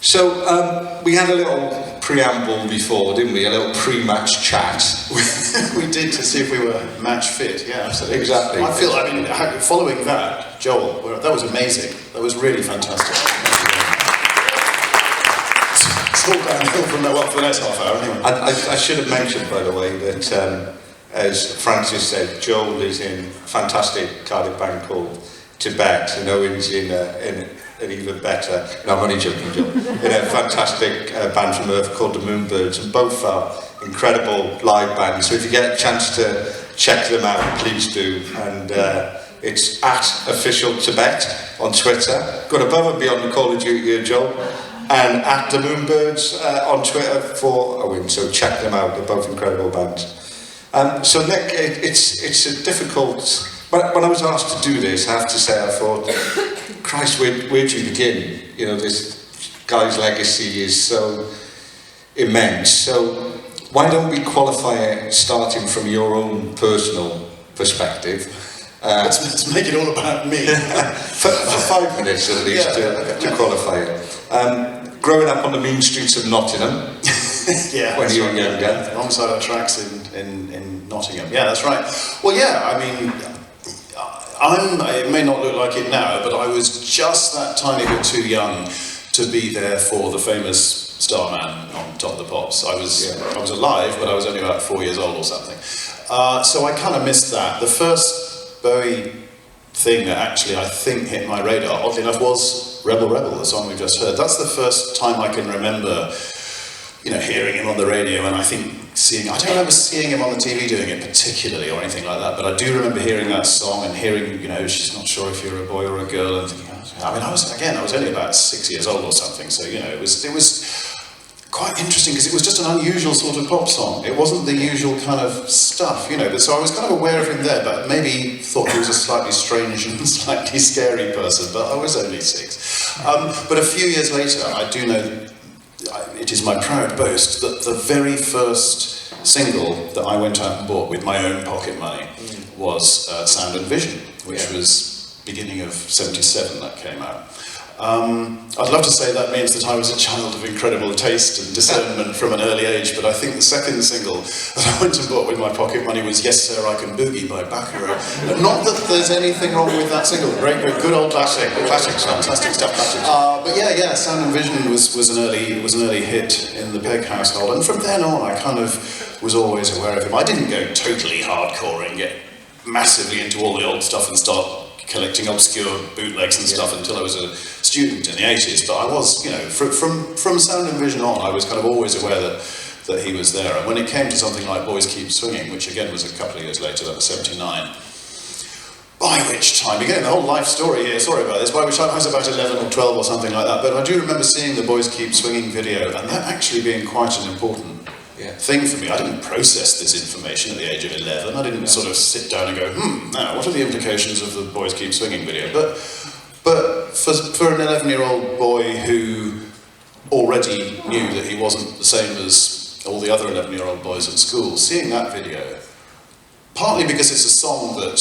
So we had a little preamble before, didn't we? A little pre-match chat. We did, to see if we were match fit. Yeah, absolutely. Exactly. I mean, following that, Joel, that was amazing. That was really fantastic. It's all downhill from that, well, for the next half hour anyway. I should have mentioned, by the way, that as Francis said, Joel is in a fantastic Cardiff band called Tibet, and Owens in an even better, no, I'm only joking, Joel, in a fantastic band from Earth called the Moonbirds, and both are incredible live bands, so if you get a chance to check them out, please do. And it's at official Tibet on Twitter, got above and beyond the Call of Duty here, Joel, and at the Moonbirds on Twitter for Owens, so check them out, they're both incredible bands. So Nick, it's a difficult. When I was asked to do this, I have to say, I thought, Christ, where do you begin? You know, this guy's legacy is so immense. So why don't we qualify it starting from your own personal perspective? Let's make it all about me. for 5 minutes at least, to qualify it. Growing up on the mean streets of Nottingham, when you were younger. Alongside our tracks in Nottingham. Yeah, that's right. Well, yeah, I mean, it may not look like it now, but I was just that tiny bit too young to be there for the famous Starman on Top of the Pops. I was alive, but I was only about 4 years old or something. So I kind of missed that. The first Bowie thing that actually I think hit my radar, oddly enough, was Rebel Rebel, the song we just heard. That's the first time I can remember, you know, hearing him on the radio, and I think I don't remember seeing him on the TV doing it particularly or anything like that, but I do remember hearing that song and hearing, you know, she's not sure if you're a boy or a girl, and thinking, I mean, I was only about 6 years old or something, so, you know, it was quite interesting because it was just an unusual sort of pop song. It wasn't the usual kind of stuff, you know, but so I was kind of aware of him there, but maybe thought he was a slightly strange and slightly scary person, but I was only 6. But a few years later, I do know, it is my proud boast that the very first single that I went out and bought with my own pocket money was Sound and Vision, which was beginning of '77 that came out. I'd love to say that means that I was a child of incredible taste and discernment from an early age, but I think the second single that I went and bought with my pocket money was Yes Sir, I Can Boogie by Baccarat. Not that there's anything wrong with that single, great, good old classic fantastic stuff. But yeah, Sound and Vision was an early hit in the Pegg household, and from then on I kind of was always aware of him. I didn't go totally hardcore and get massively into all the old stuff and start collecting obscure bootlegs and stuff until I was a student in the 80s, but I was, you know, from Sound and Vision on, I was kind of always aware that he was there. And when it came to something like Boys Keep Swinging, which again was a couple of years later, that was '79, by which time, again, the whole life story here, sorry about this, by which time I was about 11 or 12 or something like that, but I do remember seeing the Boys Keep Swinging video, and that actually being quite an important thing for me. I didn't process this information at the age of 11. I didn't sort of sit down and go, now, what are the implications of the Boys Keep Swinging video? But for an 11-year-old boy who already knew that he wasn't the same as all the other 11-year-old boys at school, seeing that video, partly because it's a song that,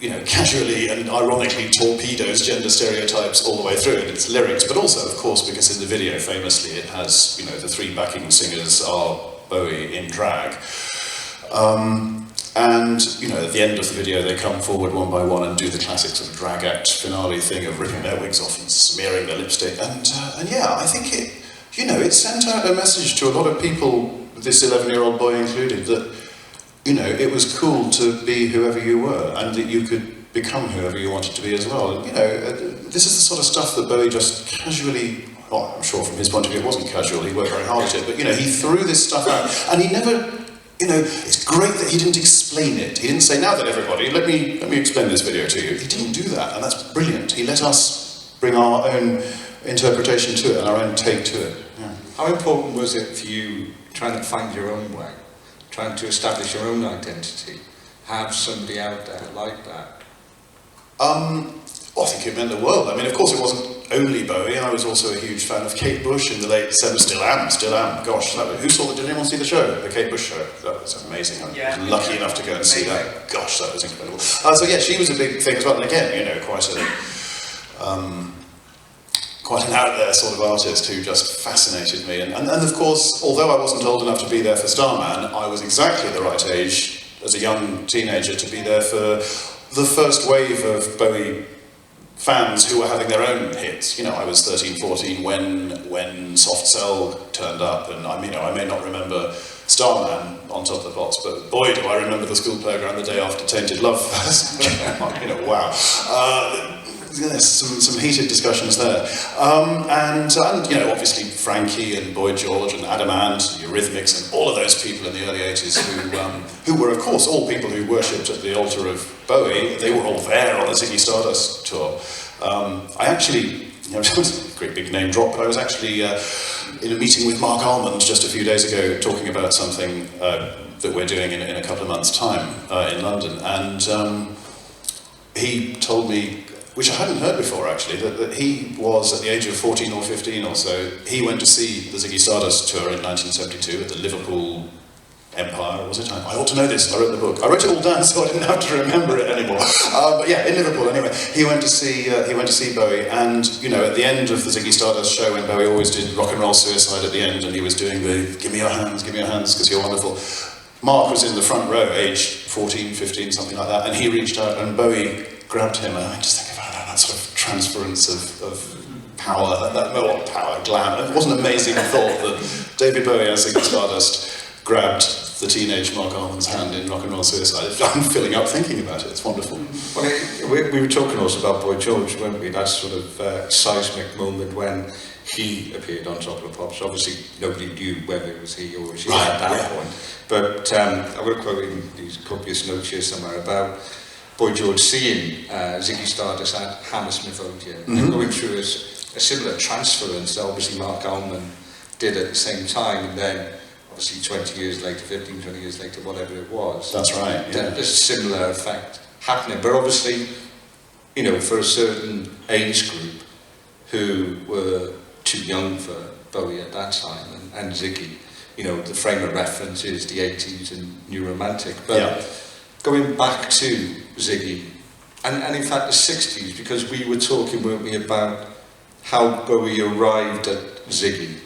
you know, casually and ironically torpedoes gender stereotypes all the way through in its lyrics, but also, of course, because in the video, famously, it has, you know, the 3 backing singers are Bowie in drag. And, you know, at the end of the video, they come forward one by one and do the classic sort of drag act finale thing of ripping their wigs off and smearing their lipstick. And yeah, I think it, you know, it sent out a message to a lot of people, this 11-year-old boy included, that, you know, it was cool to be whoever you were, and that you could become whoever you wanted to be as well. And, you know, this is the sort of stuff that Bowie just casually, well, I'm sure from his point of view it wasn't casual, he worked very hard at it, but, you know, he threw this stuff out, and he never, you know, it's great that he didn't explain it. He didn't say, now then everybody, let me explain this video to you. He didn't do that, and that's brilliant. He let us bring our own interpretation to it, and our own take to it. Yeah. How important was it for you trying to find your own way? Trying to establish your own identity, have somebody out there like that? Well, I think it meant the world. I mean, of course it wasn't only Bowie. I was also a huge fan of Kate Bush in the late 70s. Still am. Gosh, who saw that? Did anyone see the show? The Kate Bush show? That was amazing. I was lucky enough to go and see that. Gosh, that was incredible. So yeah, she was a big thing as well. And again, you know, quite an out there sort of artist who just fascinated me. And of course, although I wasn't old enough to be there for Starman, I was exactly the right age as a young teenager to be there for the first wave of Bowie fans who were having their own hits. You know, I was 13, 14 when Soft Cell turned up, and I may not remember Starman on Top of the Pops, but boy, do I remember the school playground the day after Tainted Love first. You know, wow. There's some heated discussions there. And you know, obviously Frankie and Boy George and Adam Ant, the Eurythmics, and all of those people in the early 80s who were, of course, all people who worshipped at the altar of Bowie. They were all there on the Ziggy Stardust tour. I actually, you know, it was a great big name drop, but I was actually in a meeting with Mark Almond just a few days ago talking about something that we're doing in a couple of months' time in London. And he told me, which I hadn't heard before actually, that he was at the age of 14 or 15 or so, he went to see the Ziggy Stardust tour in 1972 at the Liverpool Empire, was it? I ought to know this, I wrote the book. I wrote it all down so I didn't have to remember it anymore. But yeah, in Liverpool anyway. He went to see Bowie, and you know, at the end of the Ziggy Stardust show, when Bowie always did Rock and Roll Suicide at the end, and he was doing the give me your hands, because you're wonderful. Mark was in the front row, aged 14, 15, something like that, and he reached out and Bowie grabbed him, and I just think about that sort of transference of power, power, glam. It was an amazing thought that David Bowie as Ziggy Stardust grabbed the teenage Mark Almond's hand in Rock and Roll Suicide. I'm filling up thinking about it, it's wonderful. Well, we were talking also about Boy George, weren't we? That sort of seismic moment when he appeared on Top of the Pops. Obviously, nobody knew whether it was he or she at that point. But I would quote in these copious notes here somewhere about Boy George seeing Ziggy Stardust at Hammersmith Odeon and going through a similar transference that obviously Mark Almond did at the same time, and then obviously 20 years later, 15, 20 years later, whatever it was. That's right, yeah. There's a similar effect happening, but obviously, you know, for a certain age group who were too young for Bowie at that time, and Ziggy, you know, the frame of reference is the 80s and New Romantic, but going back to Ziggy, and in fact the 60s, because we were talking, weren't we, about how Bowie arrived at Ziggy,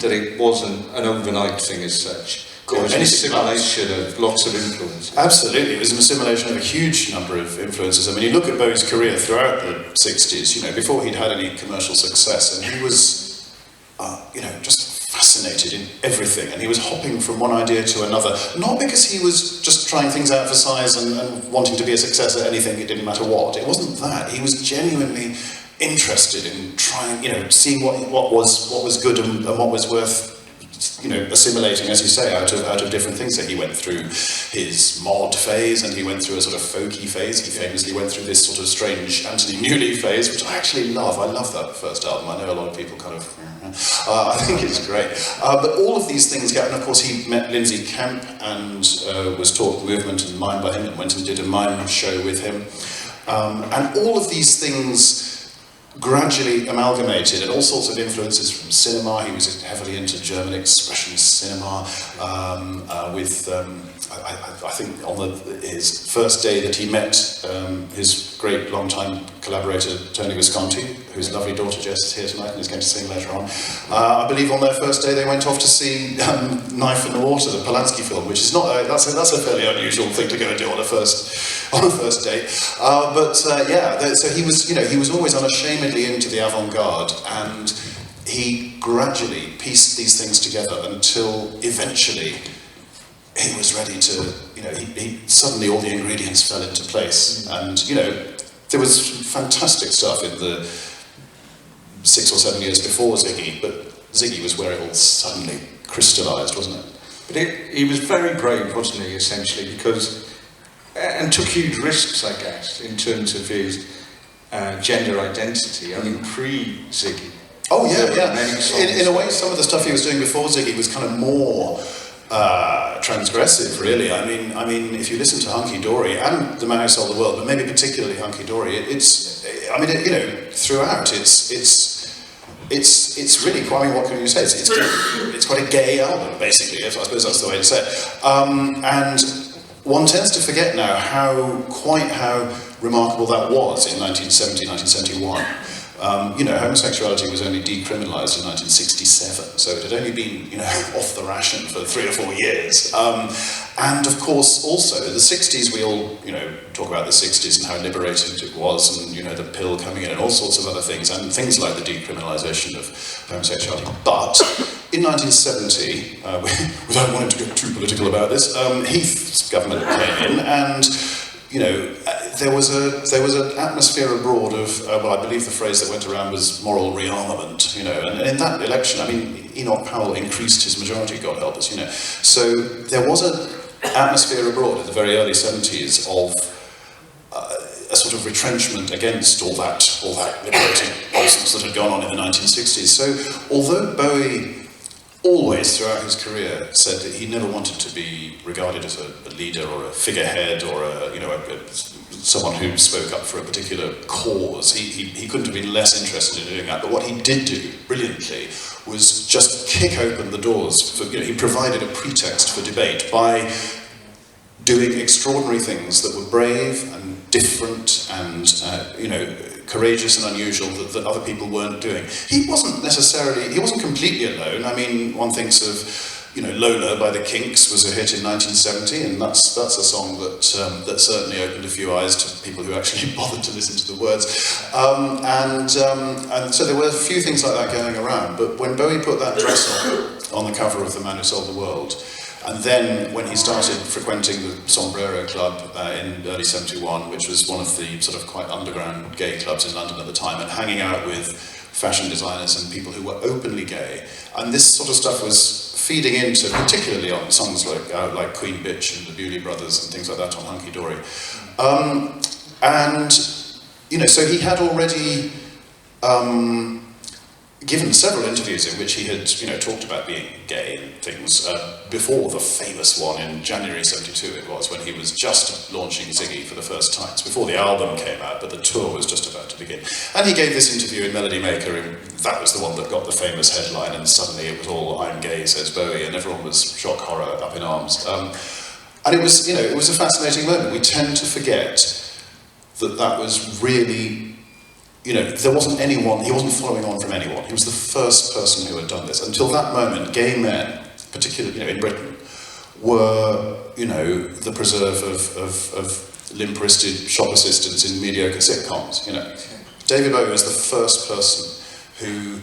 that it wasn't an overnight thing as such. It was an assimilation of lots of influences. Absolutely, it was an assimilation of a huge number of influences. I mean, you look at Bowie's career throughout the 60s, you know, before he'd had any commercial success, and he was, you know, just fascinated in everything, and he was hopping from one idea to another, not because he was just trying things out for size and wanting to be a success at anything, it didn't matter what. It wasn't that. He was genuinely interested in trying, you know, seeing what was good and what was worth, you know, assimilating, as you say, out of different things. So he went through his mod phase, and he went through a sort of folky phase. He famously went through this sort of strange Anthony Newley phase, which I actually love. I love that first album. I know a lot of people kind of, I think it's great. But all of these things, and of course he met Lindsay Kemp and was taught movement and mime by him, and went and did a mime show with him. And all of these things gradually amalgamated, and all sorts of influences from cinema. He was heavily into German expressionist cinema. I think on his first day that he met his great long-time collaborator Tony Visconti, whose lovely daughter Jess is here tonight and is going to sing later on. I believe on their first day they went off to see Knife in the Water, the Polanski film, which is not that's a fairly unusual thing to go and do on a first date. So he was, you know, he was always unashamedly into the avant-garde, and he gradually pieced these things together until eventually he was ready to, you know, he suddenly all the ingredients fell into place. And, you know, there was fantastic stuff in the 6 or 7 years before Ziggy, but Ziggy was where it all suddenly crystallised, wasn't it? But he was very brave, wasn't he, essentially, because, and took huge risks, I guess, in terms of his gender identity. I mean, pre-Ziggy. Oh, yeah. In a way, some of the stuff he was doing before Ziggy was kind of more transgressive, really. I mean, if you listen to Hunky Dory and The Man Who Sold the World, but maybe particularly Hunky Dory, you know, throughout, it's really quite. I mean, what can you say? It's quite a gay album, basically. I suppose that's the way to say it. And one tends to forget now how remarkable that was in 1970, 1971. homosexuality was only decriminalised in 1967, so it had only been, off the ration for 3 or 4 years. And of course, also, the 60s, we all, talk about the 60s and how liberating it was, and, the pill coming in and all sorts of other things, and things like the decriminalisation of homosexuality. But in 1970, without wanting to get too political about this, Heath's government came in, and there was an atmosphere abroad of, I believe the phrase that went around was moral rearmament, and in that election, Enoch Powell increased his majority, God help us, So there was an atmosphere abroad in the very early 70s of a sort of retrenchment against all that liberating nonsense that had gone on in the 1960s. So although Bowie always throughout his career said that he never wanted to be regarded as a leader or a figurehead or someone who spoke up for a particular cause. He couldn't have been less interested in doing that. But what he did do brilliantly was just kick open the doors for, he provided a pretext for debate by doing extraordinary things that were brave and different and courageous and unusual that other people weren't doing. He wasn't completely alone. One thinks of, Lola by the Kinks was a hit in 1970, and that's a song that certainly opened a few eyes to people who actually bothered to listen to the words. And so there were a few things like that going around, but when Bowie put that dress on the cover of The Man Who Sold the World, and then when he started frequenting the Sombrero Club in early 71, which was one of the sort of quite underground gay clubs in London at the time, and hanging out with fashion designers and people who were openly gay, and this sort of stuff was feeding into, particularly on songs like Queen Bitch and the Bewley Brothers and things like that on Hunky Dory. So he had already given several interviews in which he had, talked about being gay and things, before the famous one in January 72 it was, when he was just launching Ziggy for the first time. It's before the album came out, but the tour was just about to begin. And he gave this interview in Melody Maker, and that was the one that got the famous headline, and suddenly it was all, "I'm gay," says Bowie, and everyone was shock horror up in arms. And it was, it was a fascinating moment. We tend to forget that was really, there wasn't anyone, he wasn't following on from anyone. He was the first person who had done this. Until that moment, gay men, particularly in Britain, were, the preserve of limp-wristed shop assistants in mediocre sitcoms, David Bowie was the first person who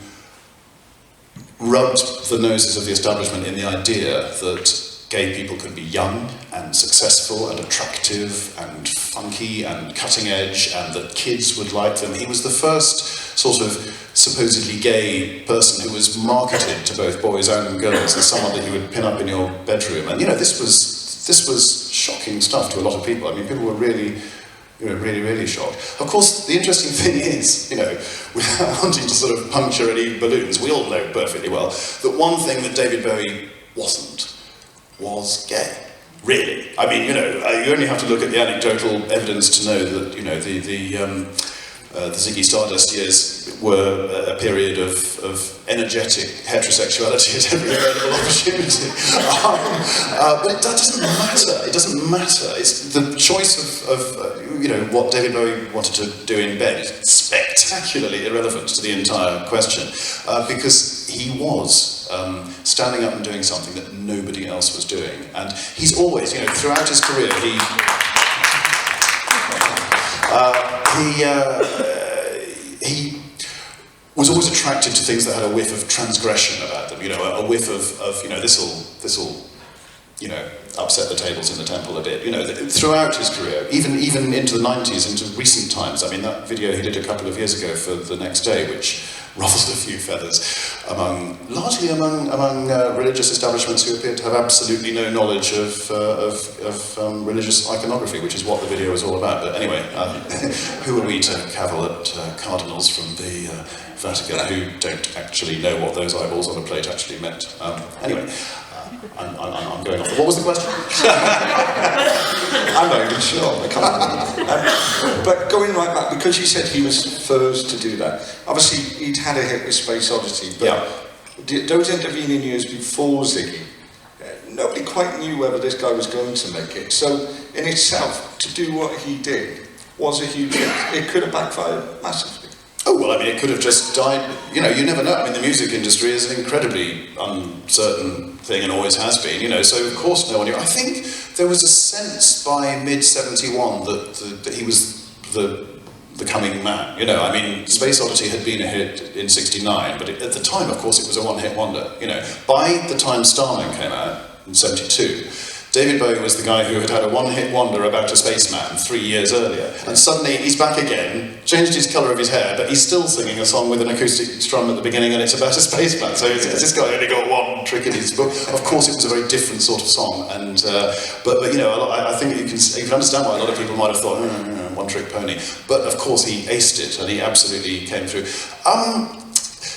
rubbed the noses of the establishment in the idea that gay people could be young and successful and attractive and funky and cutting edge, and that kids would like them. He was the first sort of supposedly gay person who was marketed to both boys and girls as someone that you would pin up in your bedroom. And this was shocking stuff to a lot of people. People were really, really shocked. Of course, the interesting thing is, without wanting to sort of puncture any balloons, we all know perfectly well that one thing that David Bowie wasn't was gay, really. You only have to look at the anecdotal evidence to know that, the Ziggy Stardust years were a period of energetic heterosexuality at every available opportunity. But that doesn't matter. It doesn't matter. It's the choice of what David Bowie wanted to do in bed is spectacularly irrelevant to the entire question, because he was standing up and doing something that nobody else was doing. And he's always, throughout his career, he was always attracted to things that had a whiff of transgression about them, a whiff of this'll upset the tables in the temple a bit, throughout his career, even into the 90s, into recent times. That video he did a couple of years ago for The Next Day, which ruffled a few feathers largely among religious establishments who appeared to have absolutely no knowledge of religious iconography, which is what the video is all about. But anyway, who are we to cavil at cardinals from the Vatican who don't actually know what those eyeballs on a plate actually meant? Anyway. I'm going off. What was the question? I'm not even sure. I can't remember. But going right back, because you said he was first to do that, obviously he'd had a hit with Space Oddity, but those intervening years before Ziggy, nobody quite knew whether this guy was going to make it. So in itself, to do what he did was a huge hit. It could have backfired massively. Oh, well, I mean, it could have just died. You know, you never know. I mean, the music industry is an incredibly uncertain thing and always has been, you know, so of course no one knew. I think there was a sense by mid-71 that he was the coming man, you know. I mean, Space Oddity had been a hit in 69, but at the time, of course, it was a one-hit wonder, you know. By the time Starman came out in 72, David Bowie was the guy who had a one-hit wonder about a spaceman 3 years earlier, and suddenly he's back again, changed his colour of his hair, but he's still singing a song with an acoustic strum at the beginning, and it's about a spaceman. So this guy only got one trick in his book. Of course, it was a very different sort of song, and but you know, I think you can understand why a lot of people might have thought, one-trick pony. But of course, he aced it, and he absolutely came through.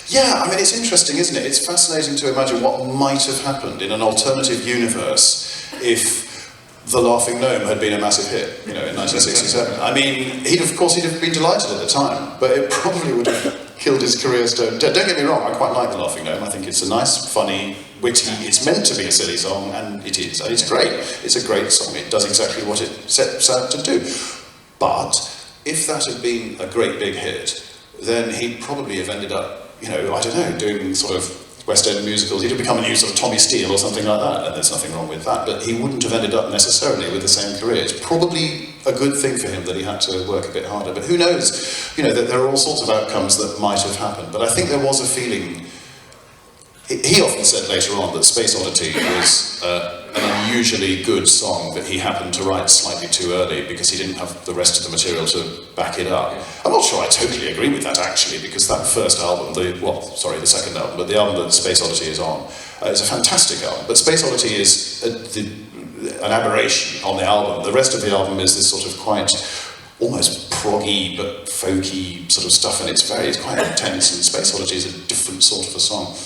Yeah, I mean, it's interesting, isn't it? It's fascinating to imagine what might have happened in an alternative universe if The Laughing Gnome had been a massive hit, you know, in 1967. I mean, he'd have been delighted at the time, but it probably would have killed his career stone dead. Don't get me wrong, I quite like The Laughing Gnome. I think it's a nice, funny, witty, it's meant to be a silly song, and it is. And it's great. It's a great song. It does exactly what it sets out to do. But if that had been a great big hit, then he'd probably have ended up, you know, I don't know, doing sort of West End musicals. He'd have become a new sort of Tommy Steele or something like that, and there's nothing wrong with that, but he wouldn't have ended up necessarily with the same career. It's probably a good thing for him that he had to work a bit harder, but who knows, you know, that there are all sorts of outcomes that might have happened, but I think there was a feeling. He often said later on that Space Oddity was an unusually good song that he happened to write slightly too early because he didn't have the rest of the material to back it up. I'm not sure I totally agree with that, actually, because that first album, the second album, but the album that Space Oddity is on, is a fantastic album. But Space Oddity is an aberration on the album. The rest of the album is this sort of quite almost proggy but folky sort of stuff, and it's quite intense, and Space Oddity is a different sort of a song.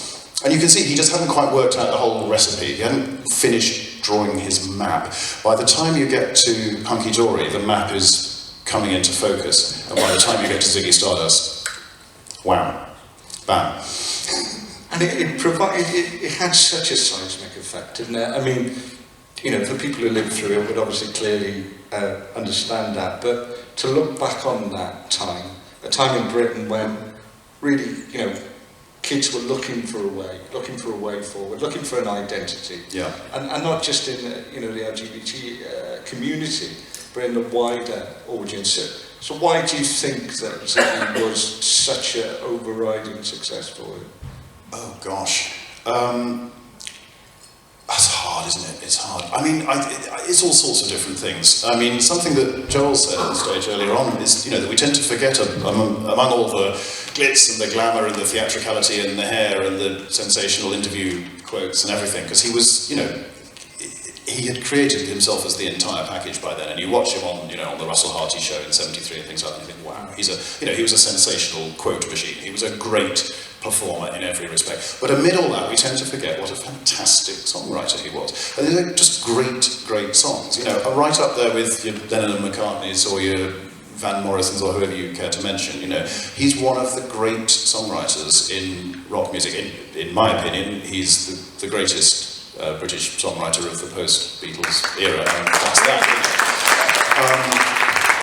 And you can see he just hadn't quite worked out the whole recipe. He hadn't finished drawing his map. By the time you get to Hunky Dory, the map is coming into focus. And by the time you get to Ziggy Stardust, wow, bam. And it had such a seismic effect, didn't it? I mean, you know, for people who lived through it would obviously clearly understand that. But to look back on that time, a time in Britain when really, you know, kids were looking for a way forward, looking for an identity. Yeah. And not just in the LGBT community, but in the wider audience. So why do you think that Ziggy was such an overriding success for him? Oh gosh. That's hard, isn't it? It's hard. I mean, it's all sorts of different things. I mean, something that Joel said at the stage earlier on is, you know, that we tend to forget among all the glitz and the glamour and the theatricality and the hair and the sensational interview quotes and everything, because he was, you know, he had created himself as the entire package by then, and you watch him on, you know, on the Russell Harty show in '73 and things like that, and you think, wow, he was a sensational quote machine. He was a great performer in every respect. But amid all that, we tend to forget what a fantastic songwriter he was. And they're just great songs. You know, right up there with your Lennon and McCartney's or your Van Morrison's or whoever you care to mention. You know, he's one of the great songwriters in rock music. In my opinion, he's the greatest British songwriter of the post-Beatles era, and that's that.